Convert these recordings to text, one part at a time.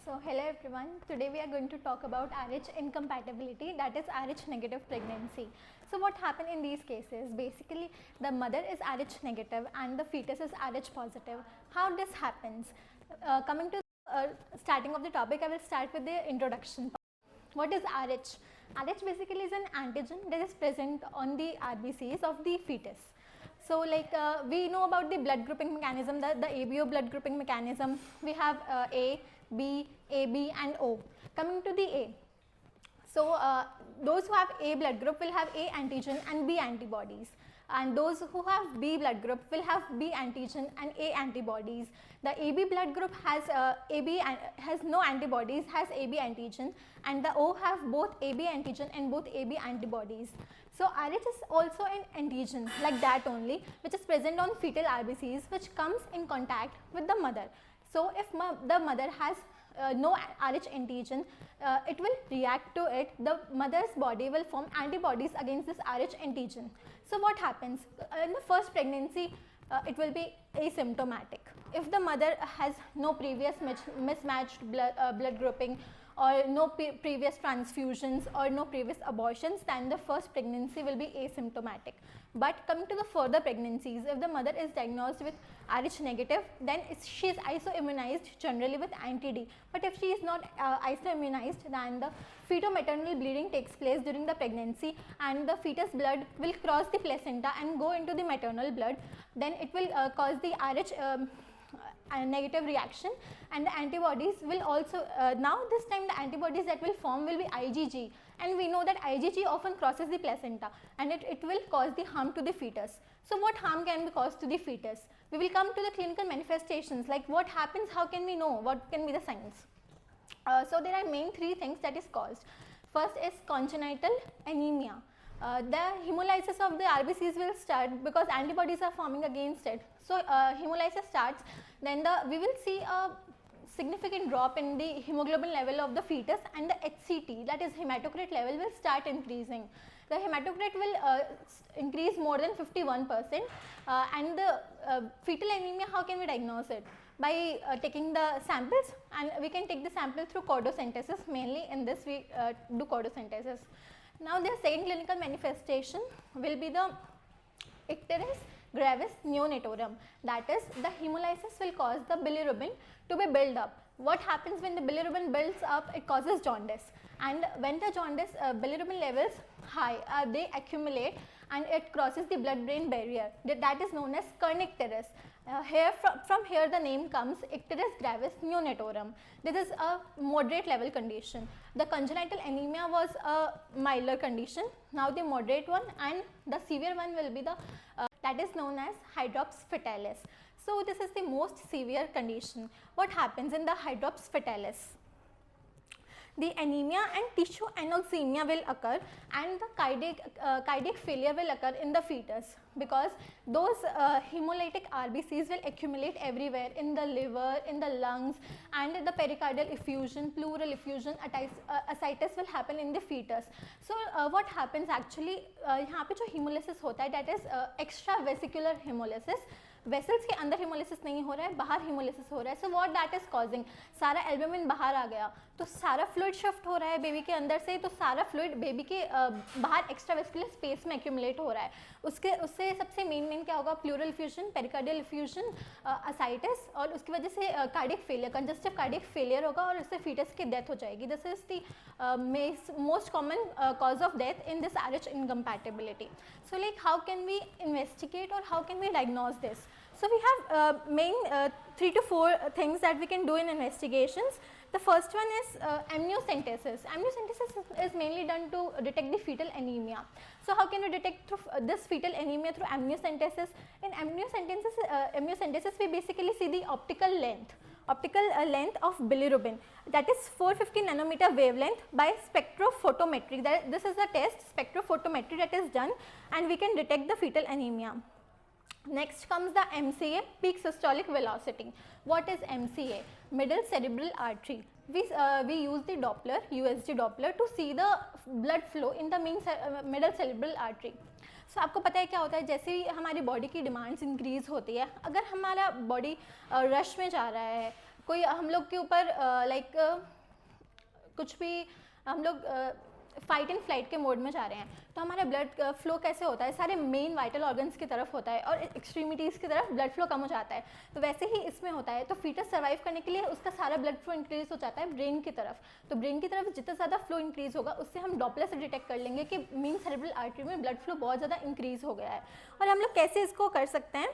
So hello everyone, today we are going to talk about RH incompatibility, that is RH negative pregnancy. So what happened in these cases? Basically the mother is RH negative and the fetus is RH positive. How this happens? Coming to starting of the topic, I will start with the introduction part. What is RH? RH basically is an antigen that is present on the RBCs of the fetus. So we know about the blood grouping mechanism, the ABO blood grouping mechanism. We have A, B, AB and O. Coming to the A. So those who have A blood group will have A antigen and B antibodies, and those who have B blood group will have B antigen and A antibodies. The AB blood group has has no antibodies, has AB antigen, and the O have both AB antigen and both AB antibodies. So RH is also an antigen like that only, which is present on fetal RBCs, which comes in contact with the mother. So if the mother has no RH antigen, it will react to it. The mother's body will form antibodies against this RH antigen. So what happens? In the first pregnancy, it will be asymptomatic. If the mother has no previous mismatched blood grouping, or no previous transfusions or no previous abortions, then the first pregnancy will be asymptomatic. But coming to the further pregnancies, if the mother is diagnosed with RH negative, then she is isoimmunized generally with anti-D. But if she is not isoimmunized, then the feto-maternal bleeding takes place during the pregnancy, and the fetus blood will cross the placenta and go into the maternal blood. Then it will cause the RH negative reaction, and the antibodies will also now this time the antibodies that will form will be IgG, and we know that IgG often crosses the placenta and it will cause the harm to the fetus. So what harm can be caused to the fetus? We will come to the clinical manifestations, like what happens, how can we know, what can be the signs. So there are main three things that is caused. First is congenital anemia. The hemolysis of the RBCs will start because antibodies are forming against it. So hemolysis starts, then we will see a significant drop in the hemoglobin level of the fetus, and the HCT, that is hematocrit level, will start increasing. The hematocrit will increase more than 51%, and the fetal anemia, how can we diagnose it? By taking the samples, and we can take the sample through chordocentesis. Mainly in this we do chordocentesis. Now the second clinical manifestation will be the icterus gravis neonatorum, that is the hemolysis will cause the bilirubin to be built up. What happens when the bilirubin builds up? It causes jaundice, and when the jaundice bilirubin levels high, they accumulate and it crosses the blood-brain barrier, that is known as kernicterus. From here the name comes, icterus gravis neonatorum. This is a moderate level condition. The congenital anemia was a milder condition. Now the moderate one, and the severe one will be the that is known as hydrops fetalis. So this is the most severe condition. What happens in the hydrops fetalis? The anemia and tissue anoxemia will occur, and the cardiac failure will occur in the fetus, because those hemolytic RBCs will accumulate everywhere, in the liver, in the lungs, and the pericardial effusion, pleural effusion, ascites will happen in the fetus. So what happens actually, यहाँ पे जो hemolysis होता है, that is extravesicular hemolysis. Vessels के अंदर haemolysis नहीं हो रहा है, बाहर हेमोलिसिस हो रहा है. So what that is causing, सारा एल्ब्यूमिन बाहर आ गया, तो सारा फ्लूइड शिफ्ट हो रहा है बेबी के अंदर से, तो सारा फ्लूइड बेबी के बाहर एक्स्ट्रावेस्कुलर स्पेस में एक्यूमुलेट हो रहा है. उससे सबसे मेन क्या होगा? Pleural effusion, pericardial effusion, ascites, और उसकी वजह से cardiac failure, congestive cardiac failure होगा, और उससे फीटस की डेथ हो जाएगी. This is the most common cause of death in this RH incompatibility. So like how can we investigate or how can we diagnose this? So we have main 3 to 4 things that we can do in investigations. The first one is amniocentesis. Amniocentesis is mainly done to detect the fetal anemia. So how can we detect this fetal anemia through amniocentesis? In amniocentesis we basically see the optical length of bilirubin, that is 450 nanometer wavelength, by spectrophotometry. This is a test, spectrophotometry, that is done, and we can detect the fetal anemia. Next comes the MCA, peak systolic velocity. What is MCA? Middle cerebral artery. We use the Doppler, USG Doppler, to see the blood flow in the middle cerebral artery. सो आपको पता है क्या होता है, जैसे ही हमारी body की demands increase होती है, अगर हमारा बॉडी रश में जा रहा है, कोई हम लोग के ऊपर लाइक कुछ भी हम लोग फाइट एंड फ्लाइट के मोड में जा रहे हैं, तो हमारा ब्लड फ्लो कैसे होता है, सारे मेन वाइटल ऑर्गन्स की तरफ होता है और एक्सट्रीमिटीज़ की तरफ ब्लड फ्लो कम हो जाता है। तो वैसे ही इसमें होता है, तो फीटस सर्वाइव करने के लिए उसका सारा ब्लड फ्लो इंक्रीज हो जाता है ब्रेन की तरफ। तो ब्रेन की तरफ जितना ज़्यादा फ्लो इंक्रीज होगा, उससे हम डॉपलर से डिटेक्ट कर लेंगे कि मेन सेरेब्रल आर्टरी में ब्लड फ्लो बहुत ज़्यादा इंक्रीज हो गया है। और हम लोग कैसे इसको कर सकते हैं,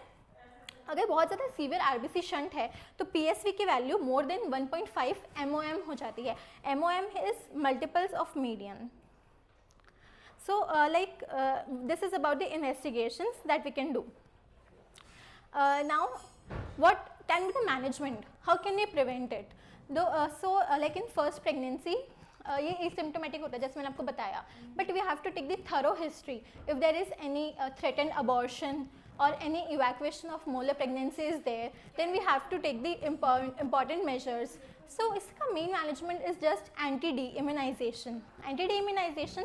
अगर बहुत ज़्यादा सीवियर आरबीसी शंट है तो पीएसवी की वैल्यू मोर देन 1.5 एमओएम हो जाती है। MOM is multiples of median. So this is about the investigations that we can do. Now what can be the management, how can we prevent it? Like in first pregnancy ये asymptomatic होता है जैसे मैंने आपको बताया, but we have to take the thorough history. If there is any threatened abortion or any evacuation of molar pregnancy is there, then we have to take the important measures. So इसका main management is just anti-D immunization. Anti-D immunization,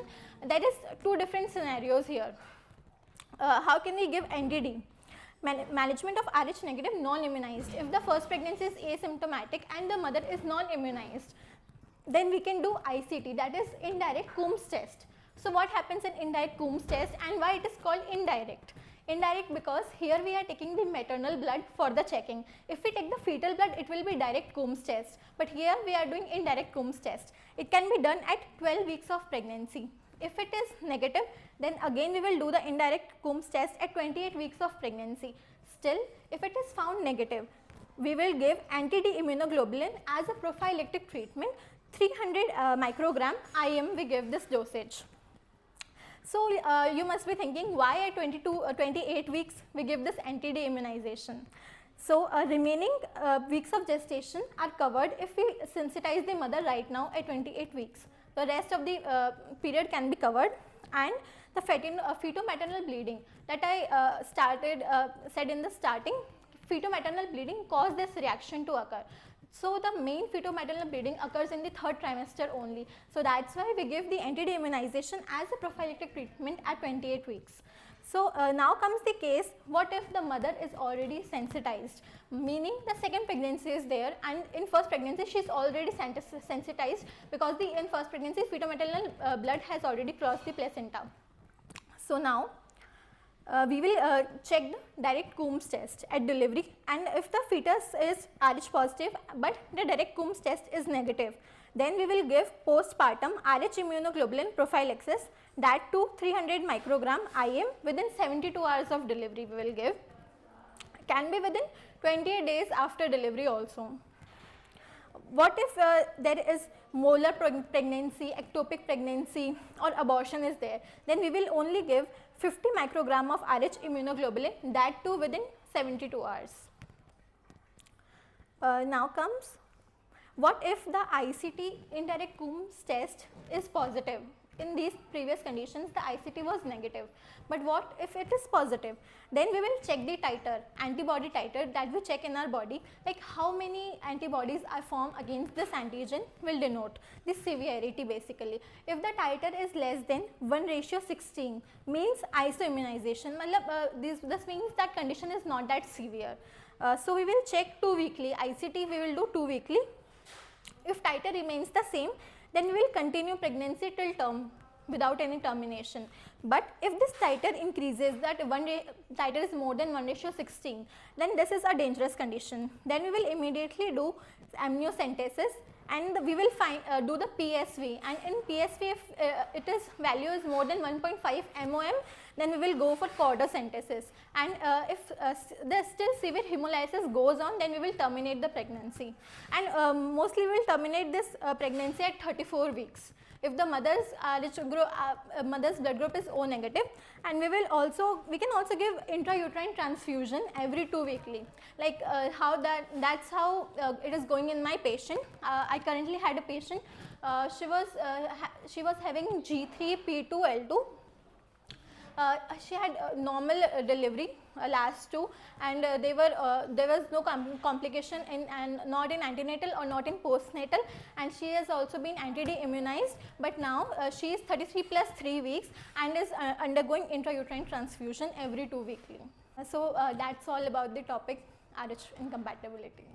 there is two different scenarios here. How can we give anti-D? Management of Rh negative non-immunized. If the first pregnancy is asymptomatic and the mother is non-immunized, then we can do ICT, that is indirect Coombs test. So what happens in indirect Coombs test and why it is called indirect? Indirect because here we are taking the maternal blood for the checking. If we take the fetal blood, it will be direct Coombs test, but here we are doing indirect Coombs test. It can be done at 12 weeks of pregnancy. If it is negative, then again we will do the indirect Coombs test at 28 weeks of pregnancy. Still, if it is found negative, we will give anti-D immunoglobulin as a prophylactic treatment. 300 microgram IM we give this dosage. So you must be thinking, why at 28 weeks we give this anti-D immunization? So remaining weeks of gestation are covered if we sensitize the mother right now at 28 weeks. The rest of the period can be covered, and the feto-maternal bleeding that I said in the starting, feto-maternal bleeding cause this reaction to occur. So the main feto-maternal bleeding occurs in the third trimester only. So that's why we give the anti-D immunization as a prophylactic treatment at 28 weeks. So now comes the case, what if the mother is already sensitized, meaning the second pregnancy is there and in first pregnancy she is already sensitized because in first pregnancy feto-maternal blood has already crossed the placenta. So now we will check the direct Coombs test at delivery, and if the fetus is Rh positive but the direct Coombs test is negative, then we will give postpartum Rh immunoglobulin prophylaxis, that to 300 microgram IM within 72 hours of delivery we will give. Can be within 28 days after delivery also. What if there is molar pregnancy, ectopic pregnancy or abortion is there, then we will only give 50 microgram of Rh immunoglobulin, that too within 72 hours. Now comes, what if the ICT indirect Coombs test is positive? In these previous conditions the ICT was negative, but what if it is positive? Then we will check the titer, antibody titer that we check in our body, like how many antibodies are formed against this antigen will denote the severity basically. If the titer is less than 1:16 means isoimmunization, this means that condition is not that severe. So we will check 2 weekly, ICT we will do 2 weekly. If titer remains the same, then we will continue pregnancy till term without any termination. But if this titer increases, that titer is more than 1:16, then this is a dangerous condition. Then we will immediately do amniocentesis and we will do the PSV, and in PSV if its value is more than 1.5 MOM, then we will go for cordocentesis, and if the still severe hemolysis goes on, then we will terminate the pregnancy, and mostly we will terminate this pregnancy at 34 weeks if the mother's blood group is O negative, and we can also give intrauterine transfusion every 2 weekly. Like that's how it is going in my patient. I currently had a patient. She was having G3P2L2. She had normal delivery last 2, and there was no complication and not in antenatal or not in postnatal, and she has also been anti-D immunized, but now she is 33 plus 3 weeks and is undergoing intrauterine transfusion every 2 weekly. So that's all about the topic Rh incompatibility.